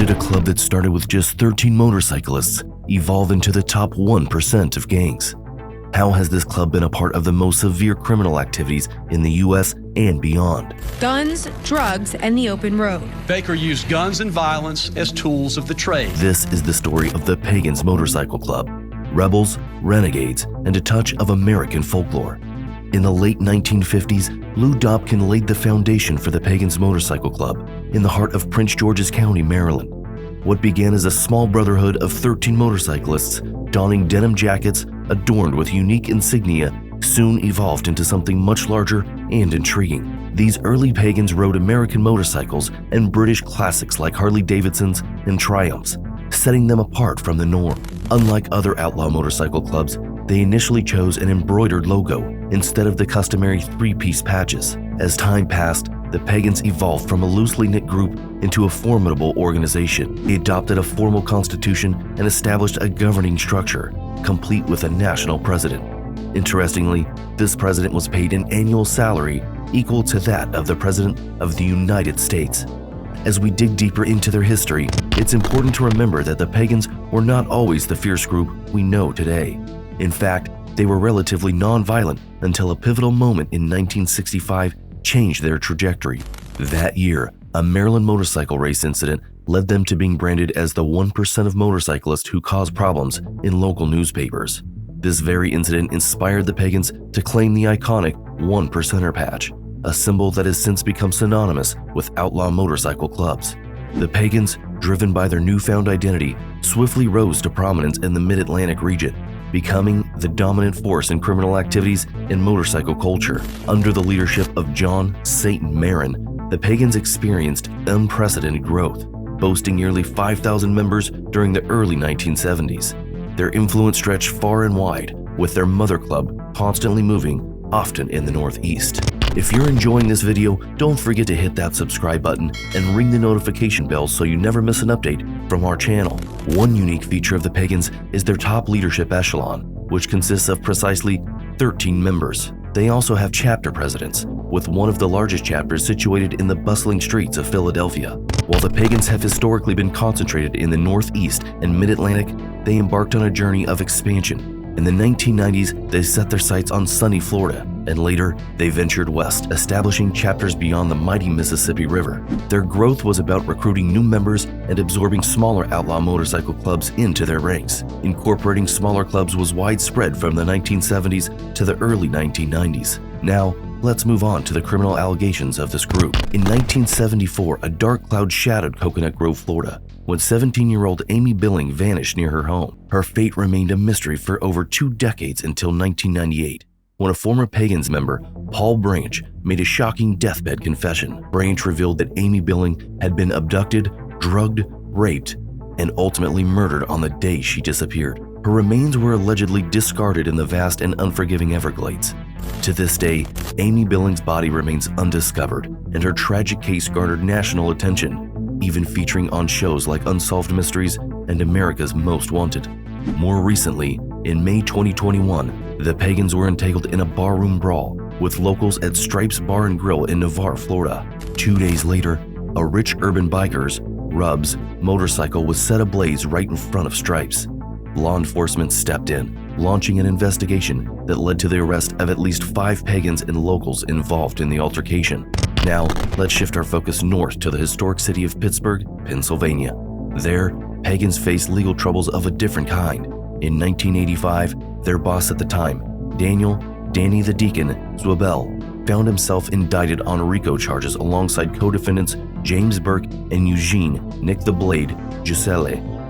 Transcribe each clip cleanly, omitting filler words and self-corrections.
did a club that started with just 13 motorcyclists evolve into the top 1% of gangs? How has this club been a part of the most severe criminal activities in the U.S. and beyond? Guns, drugs, and the open road. Baker used guns and violence as tools of the trade. This is the story of the Pagans Motorcycle Club. Rebels, renegades, and a touch of American folklore. In the late 1950s, Lou Dobkin laid the foundation for the Pagans Motorcycle Club in the heart of Prince George's County, Maryland. What began as a small brotherhood of 13 motorcyclists donning denim jackets adorned with unique insignia soon evolved into something much larger and intriguing. These early pagans rode American motorcycles and British classics like Harley-Davidsons and Triumphs, setting them apart from the norm. Unlike other outlaw motorcycle clubs, they initially chose an embroidered logo instead of the customary three-piece patches. As time passed, the Pagans evolved from a loosely knit group into a formidable organization. They adopted a formal constitution and established a governing structure, complete with a national president. Interestingly, this president was paid an annual salary equal to that of the President of the United States. As we dig deeper into their history, it's important to remember that the Pagans were not always the fierce group we know today. In fact, they were relatively non-violent until a pivotal moment in 1965 changed their trajectory. That year, a Maryland motorcycle race incident led them to being branded as the 1% of motorcyclists who cause problems in local newspapers. This very incident inspired the Pagans to claim the iconic 1%er patch, a symbol that has since become synonymous with outlaw motorcycle clubs. The Pagans, driven by their newfound identity, swiftly rose to prominence in the Mid-Atlantic region, becoming the dominant force in criminal activities and motorcycle culture. Under the leadership of John Satan Marin, the Pagans experienced unprecedented growth, boasting nearly 5,000 members during the early 1970s. Their influence stretched far and wide, with their mother club constantly moving, often in the Northeast. If you're enjoying this video, don't forget to hit that subscribe button and ring the notification bell so you never miss an update from our channel. One unique feature of the Pagans is their top leadership echelon, which consists of precisely 13 members. They also have chapter presidents, with one of the largest chapters situated in the bustling streets of Philadelphia. While the Pagans have historically been concentrated in the Northeast and Mid-Atlantic, they embarked on a journey of expansion. In the 1990s, they set their sights on sunny Florida, and later, they ventured west, establishing chapters beyond the mighty Mississippi River. Their growth was about recruiting new members and absorbing smaller outlaw motorcycle clubs into their ranks. Incorporating smaller clubs was widespread from the 1970s to the early 1990s. Now, let's move on to the criminal allegations of this group. In 1974, a dark cloud shadowed Coconut Grove, Florida, when 17-year-old Amy Billing vanished near her home. Her fate remained a mystery for over 2 decades until 1998, when a former Pagans member, Paul Branch, made a shocking deathbed confession. Branch revealed that Amy Billing had been abducted, drugged, raped, and ultimately murdered on the day she disappeared. Her remains were allegedly discarded in the vast and unforgiving Everglades. To this day, Amy Billing's body remains undiscovered, and her tragic case garnered national attention, even featuring on shows like Unsolved Mysteries and America's Most Wanted. More recently, in May 2021, the Pagans were entangled in a barroom brawl with locals at Stripes Bar and Grill in Navarre, Florida. 2 days later, a rich urban biker's, Rub's, motorcycle was set ablaze right in front of Stripes. Law enforcement stepped in, launching an investigation that led to the arrest of at least 5 Pagans and locals involved in the altercation. Now, let's shift our focus north to the historic city of Pittsburgh, Pennsylvania. There, Pagans faced legal troubles of a different kind. In 1985, their boss at the time, Danny the Deacon Zwabel, found himself indicted on RICO charges alongside co-defendants James Burke and Eugene Nick the Blade Giselle,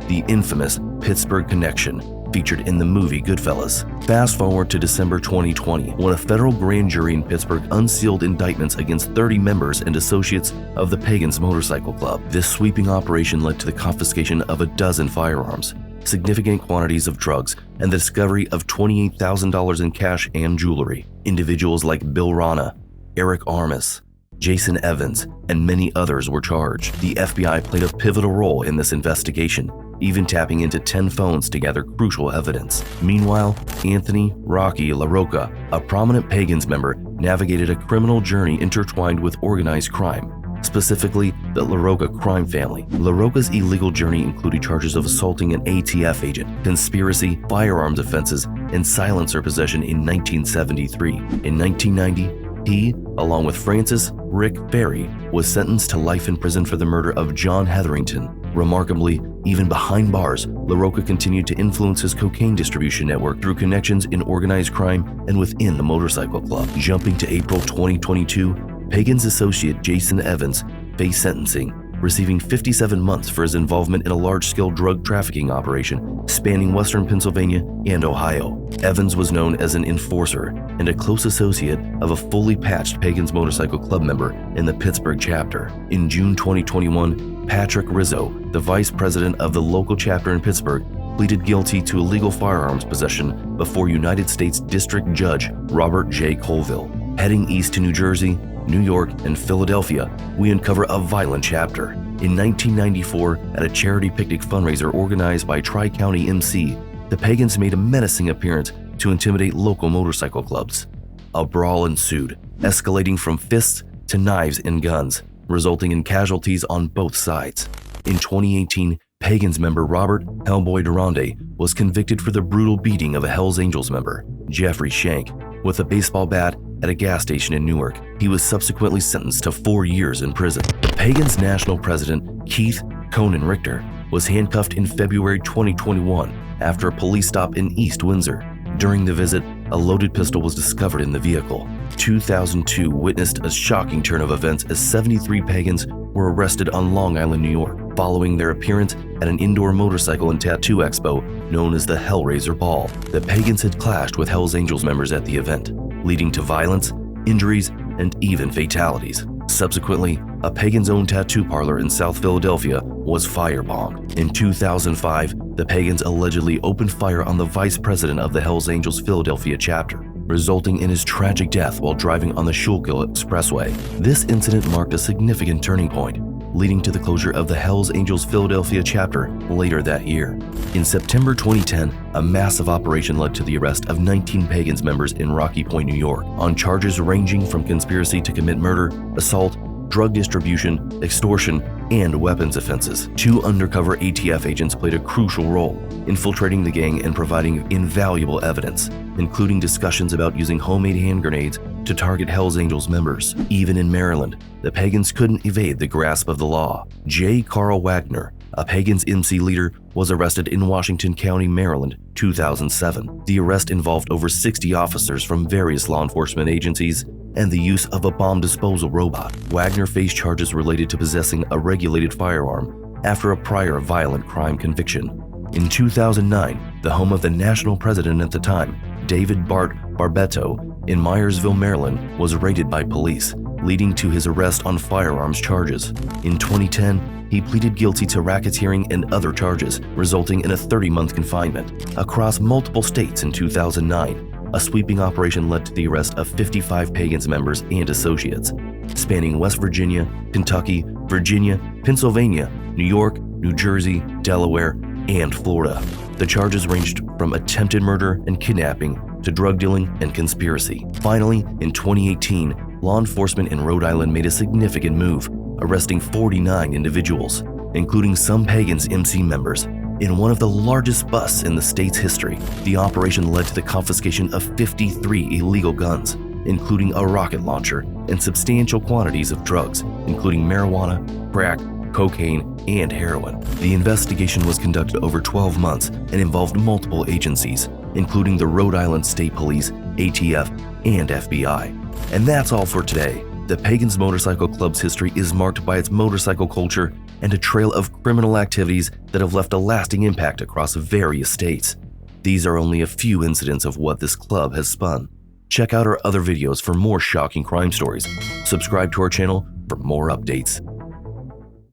the infamous Pittsburgh Connection, featured in the movie Goodfellas. Fast forward to December 2020, when a federal grand jury in Pittsburgh unsealed indictments against 30 members and associates of the Pagans Motorcycle Club. This sweeping operation led to the confiscation of a dozen firearms, significant quantities of drugs, and the discovery of $28,000 in cash and jewelry. Individuals like Bill Rana, Eric Armas, Jason Evans, and many others were charged. The FBI played a pivotal role in this investigation, even tapping into 10 phones to gather crucial evidence. Meanwhile, Anthony Rocky LaRocca, a prominent Pagans member, navigated a criminal journey intertwined with organized crime, specifically the LaRocca crime family. LaRocca's illegal journey included charges of assaulting an ATF agent, conspiracy, firearms offenses, and silencer possession in 1973. In 1990, he, along with Francis Rick Ferry, was sentenced to life in prison for the murder of John Hetherington. Remarkably, even behind bars, LaRocca continued to influence his cocaine distribution network through connections in organized crime and within the motorcycle club. Jumping to April 2022, Pagans associate Jason Evans faced sentencing, receiving 57 months for his involvement in a large-scale drug trafficking operation spanning western Pennsylvania and Ohio. Evans was known as an enforcer and a close associate of a fully patched Pagans Motorcycle Club member in the Pittsburgh chapter. In June 2021, Patrick Rizzo, the vice president of the local chapter in Pittsburgh, pleaded guilty to illegal firearms possession before United States District Judge Robert J. Colville. Heading east to New Jersey, New York, and Philadelphia, we uncover a violent chapter. In 1994, at a charity picnic fundraiser organized by Tri-County MC, the Pagans made a menacing appearance to intimidate local motorcycle clubs. A brawl ensued, escalating from fists to knives and guns, resulting in casualties on both sides. In 2018, Pagans member Robert Hellboy Durande was convicted for the brutal beating of a Hells Angels member, Jeffrey Shank, with a baseball bat at a gas station in Newark. He was subsequently sentenced to 4 years in prison. The Pagans national president, Keith Conan Richter, was handcuffed in February 2021 after a police stop in East Windsor. During the visit, a loaded pistol was discovered in the vehicle. 2002 witnessed a shocking turn of events as 73 Pagans were arrested on Long Island, New York, following their appearance at an indoor motorcycle and tattoo expo known as the Hellraiser Ball. The Pagans had clashed with Hells Angels members at the event, leading to violence, injuries, and even fatalities. Subsequently, a Pagans-owned tattoo parlor in South Philadelphia was firebombed. In 2005, the Pagans allegedly opened fire on the vice president of the Hells Angels Philadelphia chapter, resulting in his tragic death while driving on the Schuylkill Expressway. This incident marked a significant turning point, leading to the closure of the Hells Angels Philadelphia chapter later that year. In September 2010, a massive operation led to the arrest of 19 Pagans members in Rocky Point, New York, on charges ranging from conspiracy to commit murder, assault, drug distribution, extortion, and weapons offenses. 2 undercover ATF agents played a crucial role, infiltrating the gang and providing invaluable evidence, including discussions about using homemade hand grenades to target Hells Angels members. Even in Maryland, the Pagans couldn't evade the grasp of the law. J. Carl Wagner, a Pagans MC leader, was arrested in Washington County, Maryland, 2007. The arrest involved over 60 officers from various law enforcement agencies and the use of a bomb disposal robot. Wagner faced charges related to possessing a regulated firearm after a prior violent crime conviction. In 2009, the home of the national president at the time, David Bart Barbetto, in Myersville, Maryland, was raided by police, leading to his arrest on firearms charges. In 2010, he pleaded guilty to racketeering and other charges, resulting in a 30-month confinement. Across multiple states in 2009, a sweeping operation led to the arrest of 55 Pagans members and associates, spanning West Virginia, Kentucky, Virginia, Pennsylvania, New York, New Jersey, Delaware, and Florida. The charges ranged from attempted murder and kidnapping to drug dealing and conspiracy. Finally, in 2018, law enforcement in Rhode Island made a significant move, arresting 49 individuals, including some Pagans MC members, in one of the largest busts in the state's history. The operation led to the confiscation of 53 illegal guns, including a rocket launcher and substantial quantities of drugs, including marijuana, crack, cocaine, and heroin. The investigation was conducted over 12 months and involved multiple agencies, including the Rhode Island State Police, ATF, and FBI. And that's all for today. The Pagans Motorcycle Club's history is marked by its motorcycle culture and a trail of criminal activities that have left a lasting impact across various states. These are only a few incidents of what this club has spun. Check out our other videos for more shocking crime stories. Subscribe to our channel for more updates.